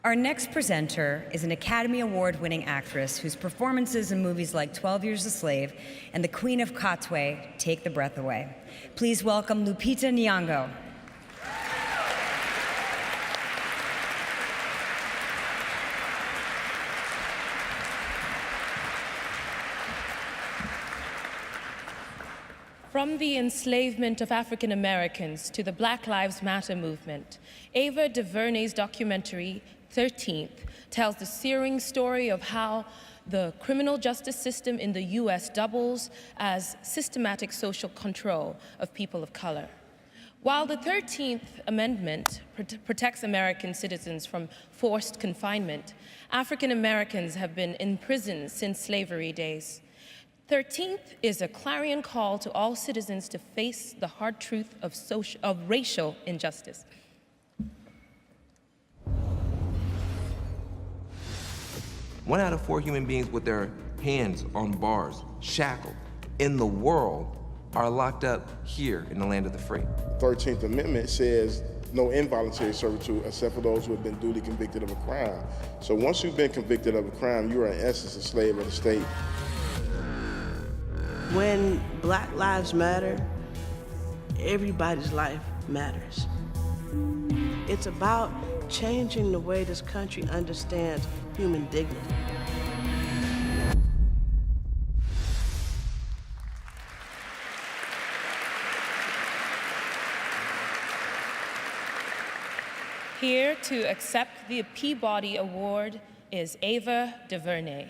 Our next presenter is an Academy Award-winning actress whose performances in movies like 12 Years a Slave and The Queen of Katwe take the breath away. Please welcome Lupita Nyong'o. From the enslavement of African Americans to the Black Lives Matter movement, Ava DuVernay's documentary, 13th, tells the searing story of how the criminal justice system in the US doubles as systematic social control of people of color. While the 13th Amendment protects American citizens from forced confinement, African Americans have been in prison since slavery days. 13th is a clarion call to all citizens to face the hard truth of racial injustice. One out of 4 human beings with their hands on bars, shackled, in the world, are locked up here in the land of the free. The 13th Amendment says no involuntary servitude except for those who have been duly convicted of a crime. So once you've been convicted of a crime, you are in essence a slave of the state. When Black Lives Matter, everybody's life matters. It's about changing the way this country understands human dignity. Here to accept the Peabody Award is Ava DuVernay.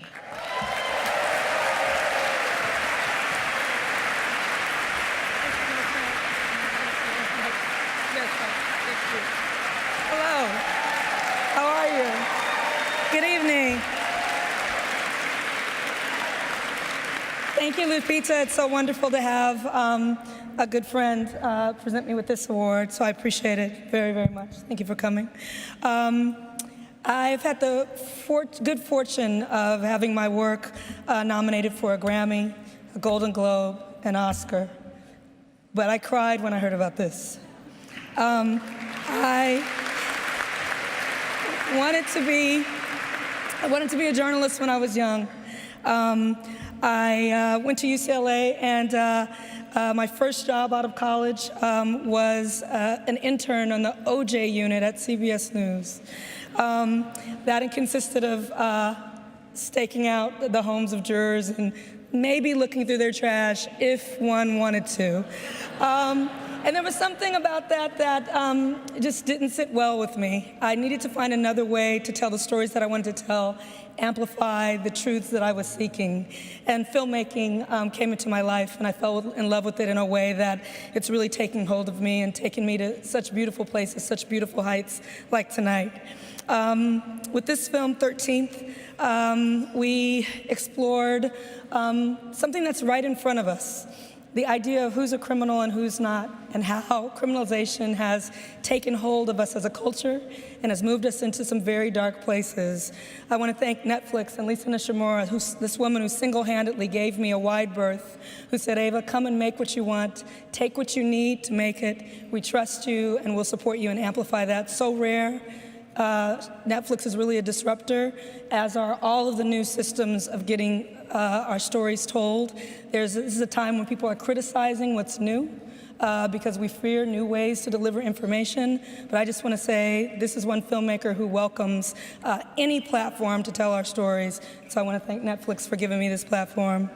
Hello, how are you? Good evening. Thank you, Lupita. It's so wonderful to have a good friend present me with this award, so I appreciate it very, very much. Thank you for coming. I've had the good fortune of having my work nominated for a Grammy, a Golden Globe, an Oscar, but I cried when I heard about this. I wanted to be a journalist when I was young. I went to UCLA, and my first job out of college was an intern on the OJ unit at CBS News. That consisted of staking out the homes of jurors and maybe looking through their trash if one wanted to. And there was something about that just didn't sit well with me. I needed to find another way to tell the stories that I wanted to tell, amplify the truths that I was seeking. And filmmaking came into my life, and I fell in love with it in a way that it's really taking hold of me and taking me to such beautiful places, such beautiful heights like tonight. With this film, 13th, we explored something that's right in front of us. The idea of who's a criminal and who's not, and how criminalization has taken hold of us as a culture and has moved us into some very dark places. I want to thank Netflix and Lisa Nishimura, this woman who single-handedly gave me a wide berth, who said, Ava, come and make what you want, take what you need to make it. We trust you and we'll support you and amplify that. So rare. Netflix is really a disruptor, as are all of the new systems of getting our stories told. This is a time when people are criticizing what's new because we fear new ways to deliver information. But I just want to say this is one filmmaker who welcomes any platform to tell our stories. So I want to thank Netflix for giving me this platform.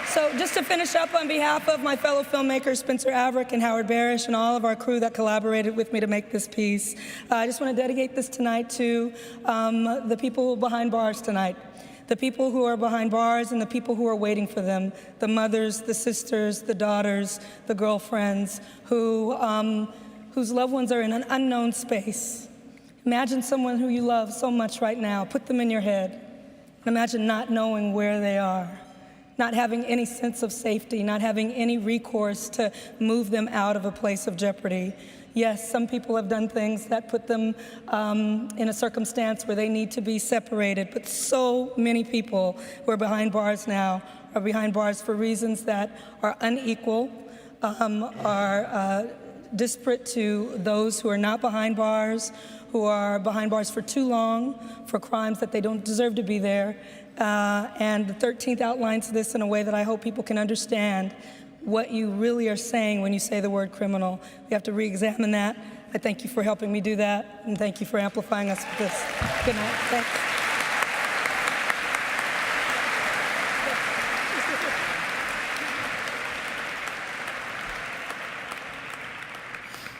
So just to finish up, on behalf of my fellow filmmakers, Spencer Averick and Howard Barish, and all of our crew that collaborated with me to make this piece, I just want to dedicate this tonight to the people behind bars tonight, the people who are behind bars and the people who are waiting for them, the mothers, the sisters, the daughters, the girlfriends, whose loved ones are in an unknown space. Imagine someone who you love so much right now. Put them in your head. And imagine not knowing where they are, not having any sense of safety, not having any recourse to move them out of a place of jeopardy. Yes, some people have done things that put them in a circumstance where they need to be separated, but so many people who are behind bars now are behind bars for reasons that are unequal, are disparate to those who are not behind bars, who are behind bars for too long for crimes that they don't deserve to be there. And the 13th outlines this in a way that I hope people can understand what you really are saying when you say the word criminal. We have to re-examine that. I thank you for helping me do that, and thank you for amplifying us with this. Good night. Thanks.